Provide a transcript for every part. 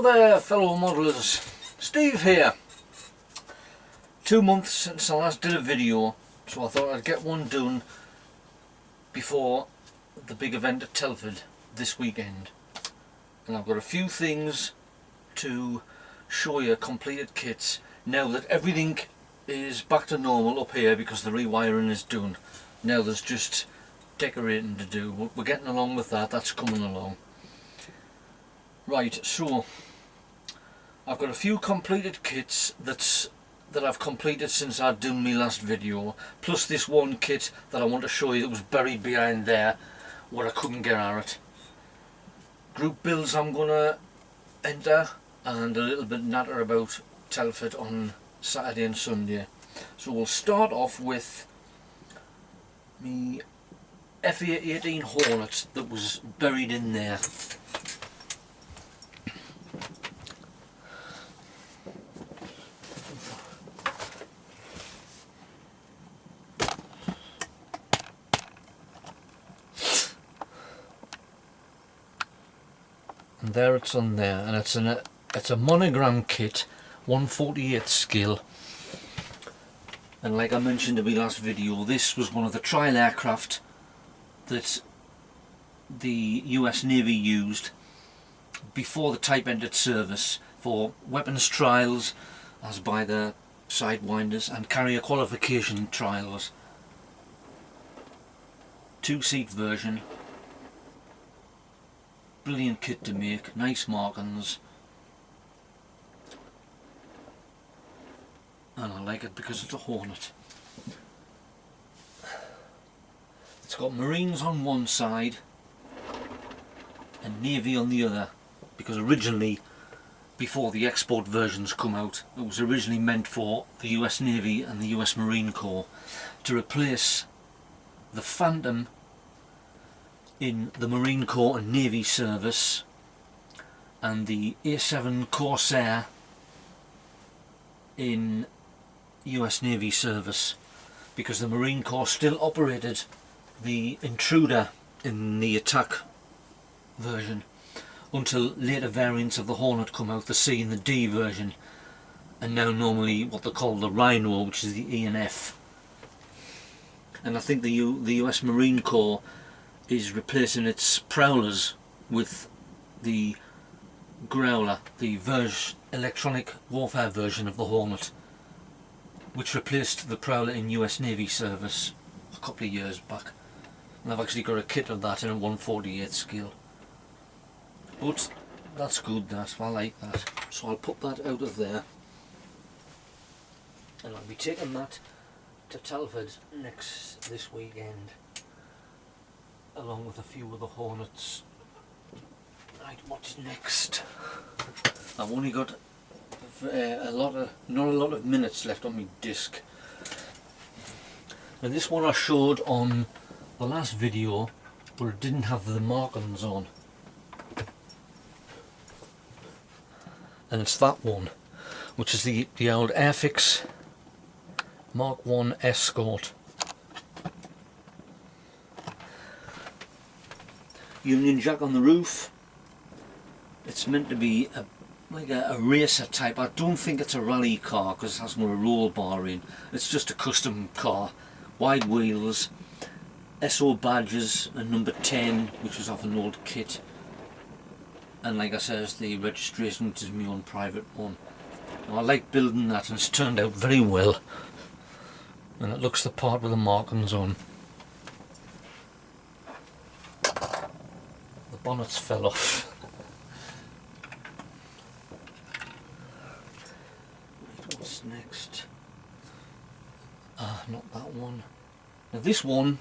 there, fellow modelers, Steve here. 2 months since I last did a video, so I thought I'd get one done before the big event at Telford this weekend. And I've got a few things to show you, completed kits, now that everything is back to normal up here because the rewiring is done. Now there's just decorating to do. We're getting along with that, that's coming along. Right, so I've got a few completed kits that I've completed since I'd done my last video, plus this one kit that I want to show you that was buried behind there where I couldn't get at it. Group builds I'm going to enter, and a little bit natter about Telford on Saturday and Sunday. So we'll start off with me FA-18 Hornet that was buried in there. And there it's on there, and it's a monogram kit, 1/48 scale. And like I mentioned in my last video, this was one of the trial aircraft that the US Navy used before the type entered service for weapons trials, as by the Sidewinders, and carrier qualification trials. 2-seat version. Brilliant kit to make, nice markings, and I like it because it's a Hornet. It's got Marines on one side and Navy on the other, because originally, before the export versions come out, it was originally meant for the US Navy and the US Marine Corps to replace the Phantom in the Marine Corps and Navy service, and the A7 Corsair in US Navy service, because the Marine Corps still operated the Intruder in the attack version until later variants of the Hornet come out, the C and the D version, and now normally what they call the Rhino, which is the E and F. And I think the US Marine Corps is replacing its Prowlers with the Growler, the electronic warfare version of the Hornet, which replaced the Prowler in US Navy service a couple of years back. And I've actually got a kit of that in a 1/48 scale. But that's good, I like that. So I'll put that out of there, and I'll be taking that to Telford this weekend, along with a few of the Hornets. Right, what's next? I've only got not a lot of minutes left on my disc. And this one I showed on the last video, but it didn't have the markings on. And it's that one, which is the old Airfix Mark 1 Escort. Union Jack on the roof. It's meant to be like a racer type. I don't think it's a rally car because it hasn't got a roll bar in. It's just a custom car. Wide wheels, SO badges, and number 10, which was off an old kit. And like I said, the registration, which is my own private one. Now, I like building that, and it's turned out very well. And it looks the part with the markings on. The bonnets fell off. Right, what's next? Not that one. Now this one,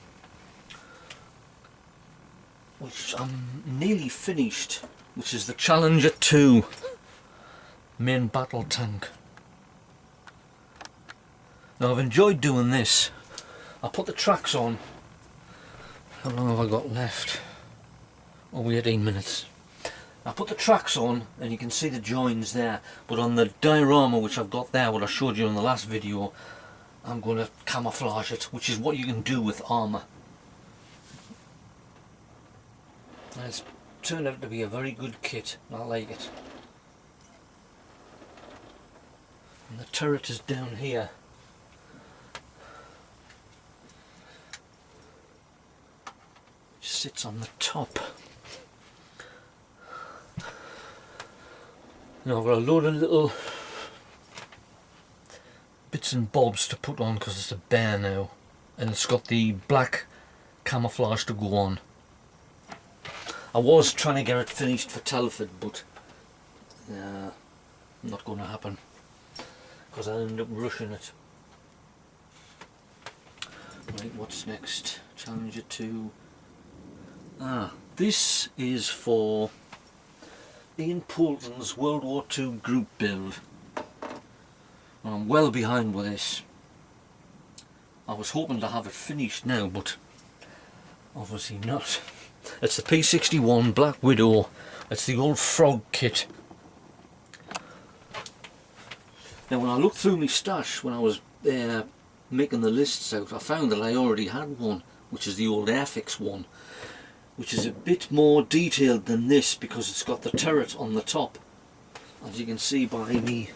which I'm nearly finished, which is the Challenger 2 main battle tank. Now I've enjoyed doing this. I put the tracks on. How long have I got left? Only 18 minutes. I put the tracks on and you can see the joins there, but on the diorama which I've got there, what I showed you in the last video, I'm going to camouflage it, which is what you can do with armour. It's turned out to be a very good kit, I like it. And the turret is down here. Which sits on the top. Now I've got a load of little bits and bobs to put on because it's a bear now, and it's got the black camouflage to go on. I was trying to get it finished for Telford, but not going to happen because I ended up rushing it. Right, what's next? Challenger 2. This is for Ian Poulton's World War II group build. I'm well behind with this. I was hoping to have it finished now, but obviously not. It's the P61 Black Widow. It's the old frog kit. Now when I looked through my stash when I was making the lists out, I found that I already had one, which is the old Airfix one, which is a bit more detailed than this because it's got the turret on the top, as you can see by me.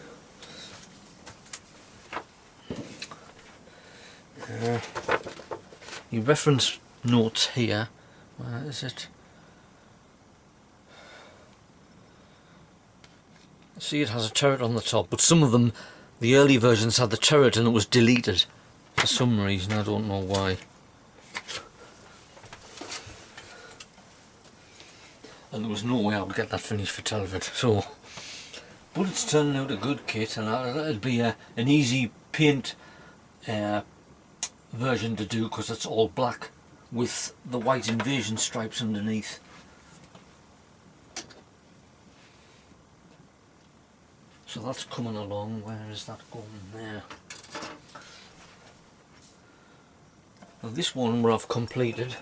The reference notes here, where is it? See, it has a turret on the top, but some of them, the early versions had the turret and it was deleted for some reason, I don't know why. And there was no way I would get that finished for Telford, so. But it's turning out a good kit, and it'll be an easy paint version to do because it's all black with the white invasion stripes underneath. So that's coming along. Where is that going there? Now this one where I've completed.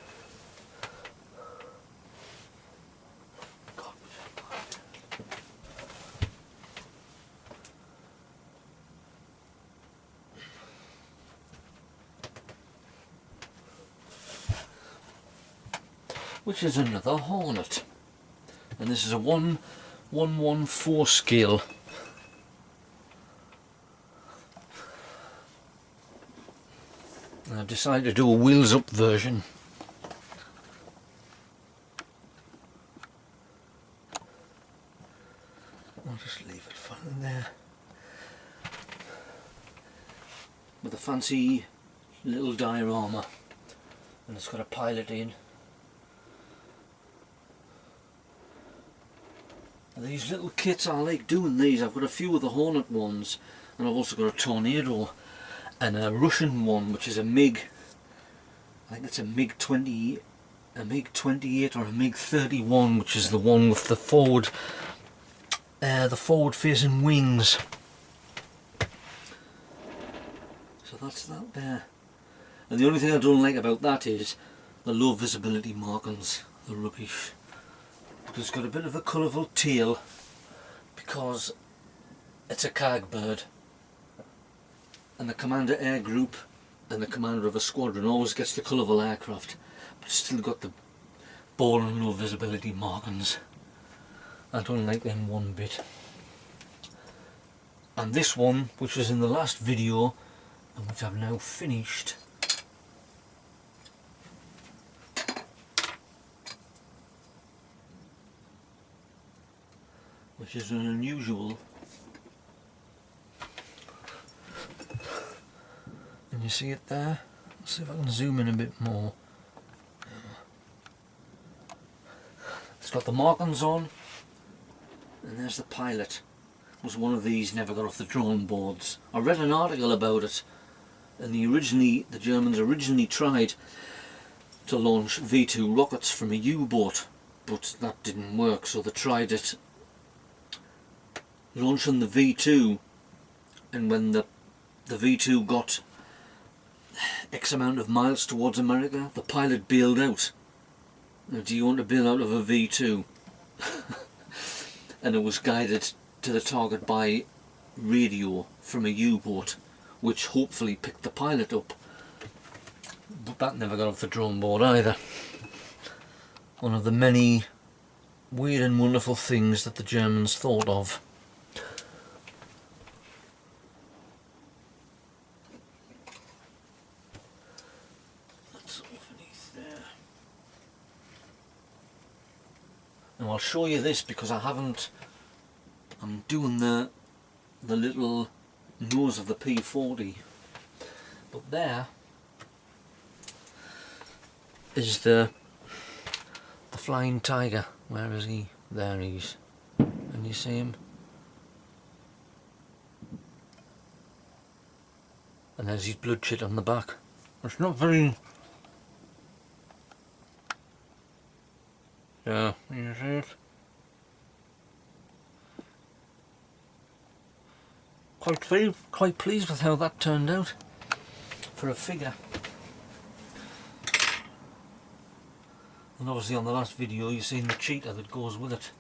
Which is another Hornet, and this is a 1/114 scale. I've decided to do a wheels up version. I'll just leave it for there with a fancy little diorama, and it's got a pilot in. These little kits, I like doing these. I've got a few of the Hornet ones, and I've also got a Tornado and a Russian one, which is a MiG. I think it's a MiG-20, a MiG-28 or a MiG-31, which is the one with the forward-facing wings. So that's that there. And the only thing I don't like about that is the low visibility markings. They're rubbish. It's got a bit of a colourful tail because it's a carg bird, and the commander air group and the commander of a squadron always gets the colourful aircraft, but it's still got the ball and low visibility markings. I don't like them one bit. And this one, which was in the last video and which I've now finished, which is an unusual, and you see it there. Let's see if I can zoom in a bit more. It's got the markings on, and there's the pilot. It was one of these never got off the drawing boards. I read an article about it, and the Germans originally tried to launch V2 rockets from a U-boat, but that didn't work, so they tried it launching the V2, and when the V2 got X amount of miles towards America, the pilot bailed out. Now, do you want to bail out of a V2? And it was guided to the target by radio from a U-boat, which hopefully picked the pilot up, but that never got off the drawing board either. One of the many weird and wonderful things that the Germans thought of. Now I'll show you this because I haven't. I'm doing the little nose of the P40, but there is the flying tiger. Where is he? There he is. Can you see him? And there's his blood shit on the back. It's not very. Yeah, you see it? Quite pleased with how that turned out for a figure. And obviously on the last video you've seen the cheetah that goes with it.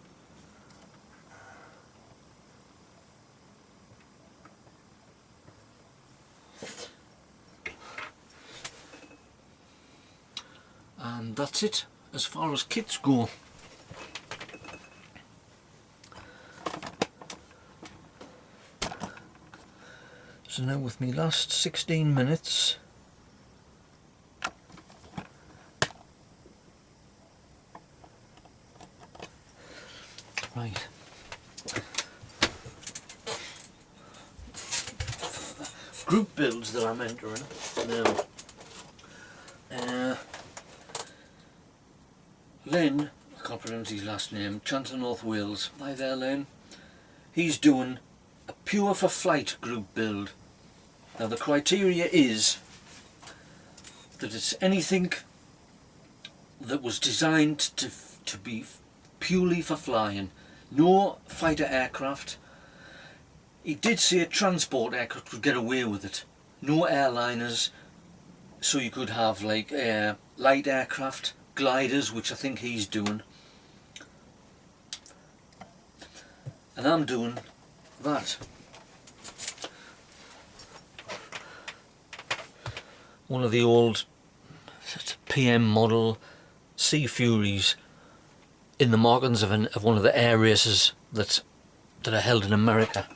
And that's it as far as kits go. So now with me last 16 minutes, right, group builds that I'm entering now. Len, I can't pronounce his last name, Chancellor North Wales, hi there Len, he's doing a pure for flight group build. Now the criteria is that it's anything that was designed to be purely for flying. No fighter aircraft. He did say a transport aircraft would get away with it. No airliners, so you could have like light aircraft, gliders, which I think he's doing. And I'm doing that. One of the old PM model Sea Furies in the markings of one of the air races that are held in America.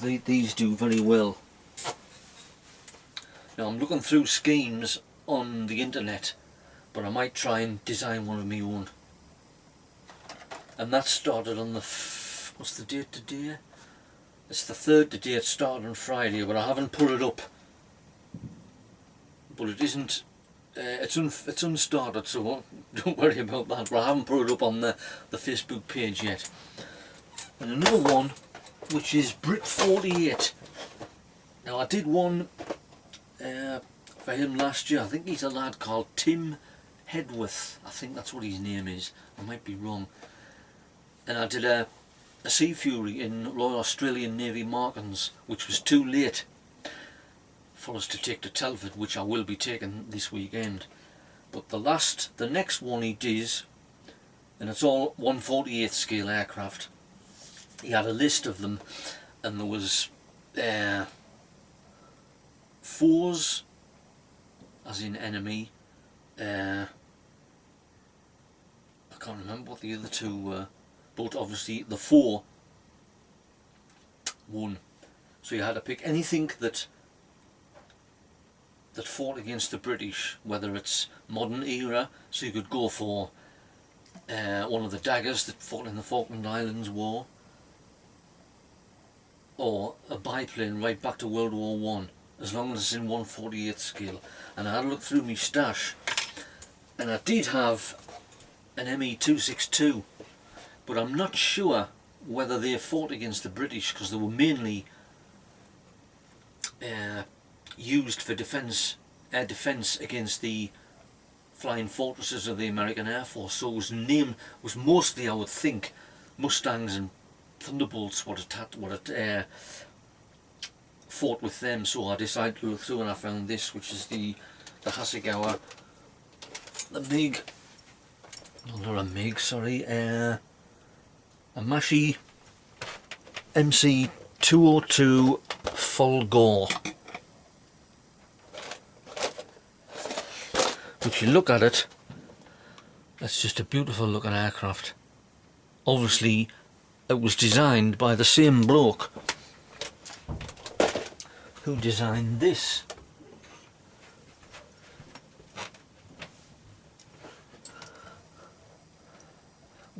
These do very well. Now I'm looking through schemes on the internet, but I might try and design one of my own. And that started on the what's the date today? It's the 3rd today. It started on Friday, but I haven't put it up. But it isn't. It's unstarted, so don't worry about that. But I haven't put it up on the Facebook page yet. And another one, which is Brit 48. Now I did one for him last year. I think he's a lad called Tim Hedworth. I think that's what his name is. I might be wrong. And I did a Sea Fury in Royal Australian Navy markings, which was too late for us to take to Telford, which I will be taking this weekend. But the next one he did, and it's all 1/48 scale aircraft. He had a list of them, and there was 4s, as in enemy. I can't remember what the other 2 were, but obviously the 4 won. So you had to pick anything that fought against the British, whether it's modern era, so you could go for one of the daggers that fought in the Falkland Islands War, or a biplane right back to World War One, as long as it's in 1/48 scale. And I had a look through my stash, and I did have an ME-262, but I'm not sure whether they fought against the British, because they were mainly used for air defence against the flying fortresses of the American Air Force. So it was mostly, I would think, Mustangs and Thunderbolts what it fought with them. So I decided to look through, and I found this, which is the Hasegawa, the MiG, not a MiG, sorry, a Mashi MC-202 Fulgore. If you look at it, it's just a beautiful looking aircraft. Obviously it was designed by the same bloke who designed this.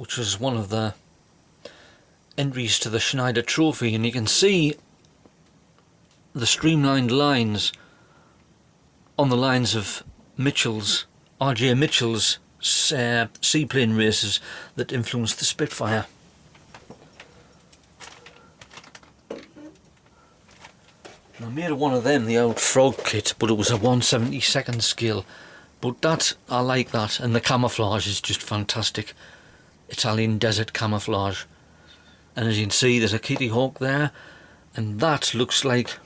which was one of the entries to the Schneider Trophy, and you can see the streamlined lines on the lines of R.J. Mitchell's seaplane races that influenced the Spitfire. I made one of them, the old frog kit, but it was a 1/72 scale. But that, I like that, and the camouflage is just fantastic. Italian desert camouflage. And as you can see, there's a Kitty Hawk there, and that looks like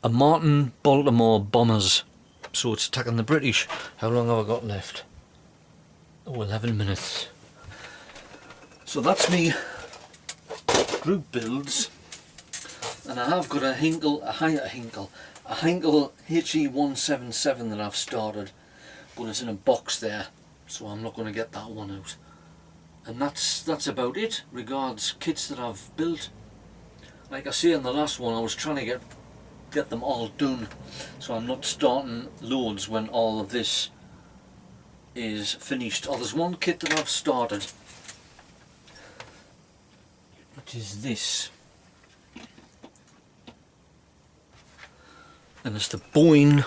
a Martin Baltimore Bombers. So it's attacking the British. How long have I got left? Oh, 11 minutes. So that's me group builds. And I have got a Hinkle HE177 that I've started, but it's in a box there, so I'm not going to get that one out. And that's about it regards kits that I've built. Like I say in the last one, I was trying to get them all done, so I'm not starting loads when all of this is finished. Oh, there's one kit that I've started, which is this. And it's the Boeing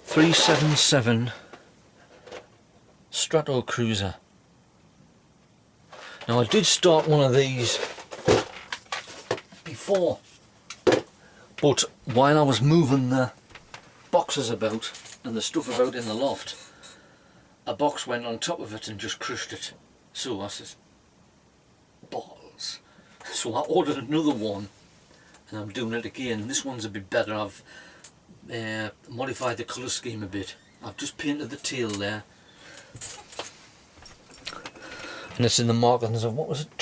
377 Strato Cruiser. Now I did start one of these before, but while I was moving the boxes about and the stuff about in the loft, a box went on top of it and just crushed it. So I said, balls. So I ordered another one, and I'm doing it again, and this one's a bit better. I've modified the colour scheme a bit. I've just painted the tail there, and it's in the markings of, what was it,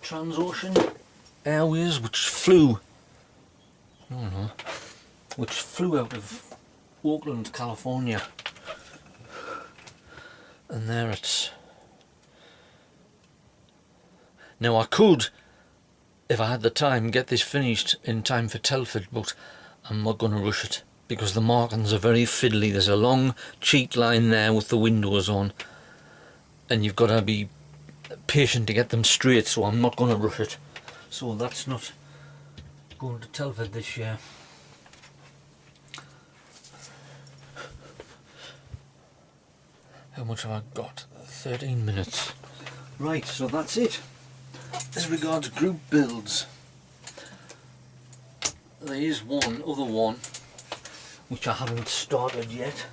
Transocean Airways, which flew out of Oakland, California. And there it's. Now I could, if I had the time, get this finished in time for Telford, but I'm not going to rush it because the markings are very fiddly. There's a long cheat line there with the windows on, and you've got to be patient to get them straight, so I'm not going to rush it. So that's not going to Telford this year. How much have I got? 13 minutes. Right, so that's it. As regards group builds, there is one other one which I haven't started yet.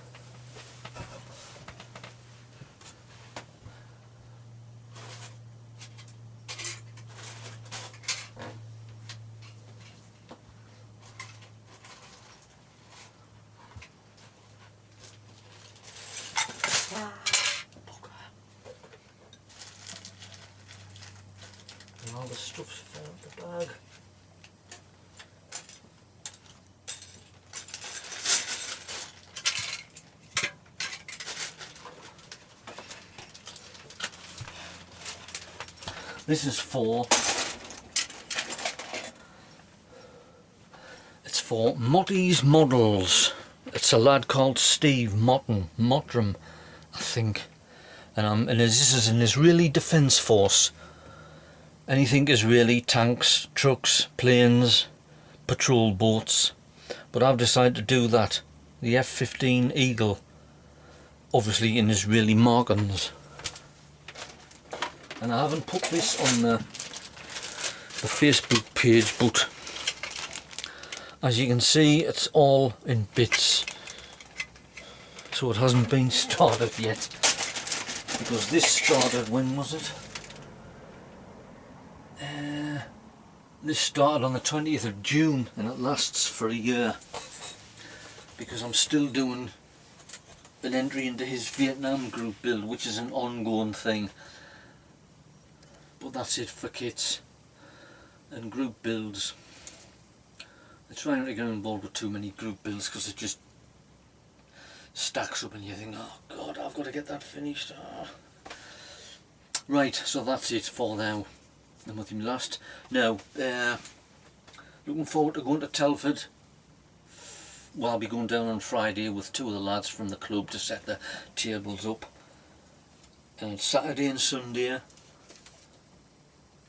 And all the stuff's fell out the bag. This is for, it's for Motty's Models. It's a lad called Steve Mottram, I think. And this is an Israeli Defence Force. Anything Israeli, tanks, trucks, planes, patrol boats. But I've decided to do that. The F-15 Eagle, obviously in Israeli markings. And I haven't put this on the Facebook page, but as you can see, it's all in bits. So it hasn't been started yet. Because this started, when was it? This started on the 20th of June and it lasts for a year. Because I'm still doing an entry into his Vietnam group build, which is an ongoing thing. But that's it for kits and group builds. I try not to get involved with too many group builds because it just stacks up and you think, oh god, I've got to get that finished. Oh. Right, so that's it for now. And with him last. Now, looking forward to going to Telford I'll be going down on Friday with 2 of the lads from the club to set the tables up, and Saturday and Sunday,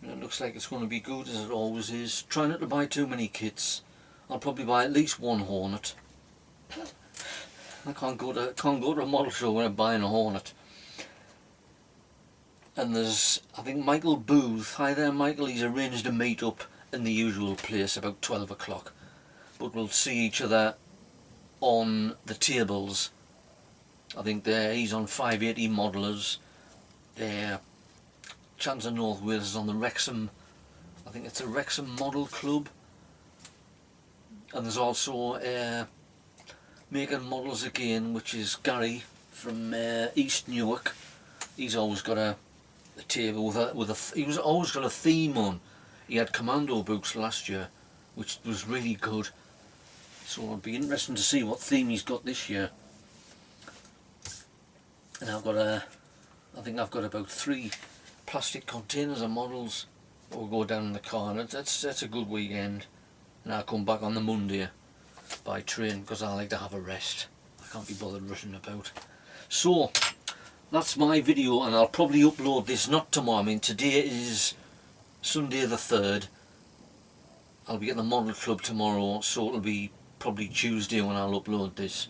and it looks like it's going to be good, as it always is. Try not to buy too many kits. I'll probably buy at least 1 Hornet. I can't go to a model show without buying a Hornet. And there's, I think, Michael Booth. Hi there, Michael. He's arranged a meet up in the usual place about 12 o'clock. But we'll see each other on the tables. I think he's on 580 Modelers. Chance of North Wales is on the Wrexham. I think it's a Wrexham Model Club. And there's also Making Models Again, which is Gary from East Newark. He's always got a table he was always got a theme on. He had commando books last year, which was really good. So it'll be interesting to see what theme he's got this year. And I think I've got about 3 plastic containers of models that will go down in the car, and that's a good weekend. And I'll come back on the Monday by train because I like to have a rest. I can't be bothered rushing about. So that's my video, and I'll probably upload this not tomorrow. I mean, today is Sunday the 3rd. I'll be at the Model Club tomorrow, so it'll be probably Tuesday when I'll upload this.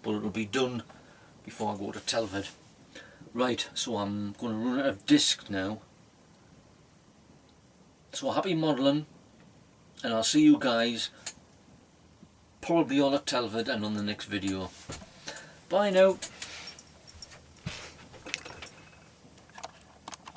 But it'll be done before I go to Telford. Right, so I'm going to run out of disc now. So happy modelling, and I'll see you guys probably all at Telford and on the next video. Bye now.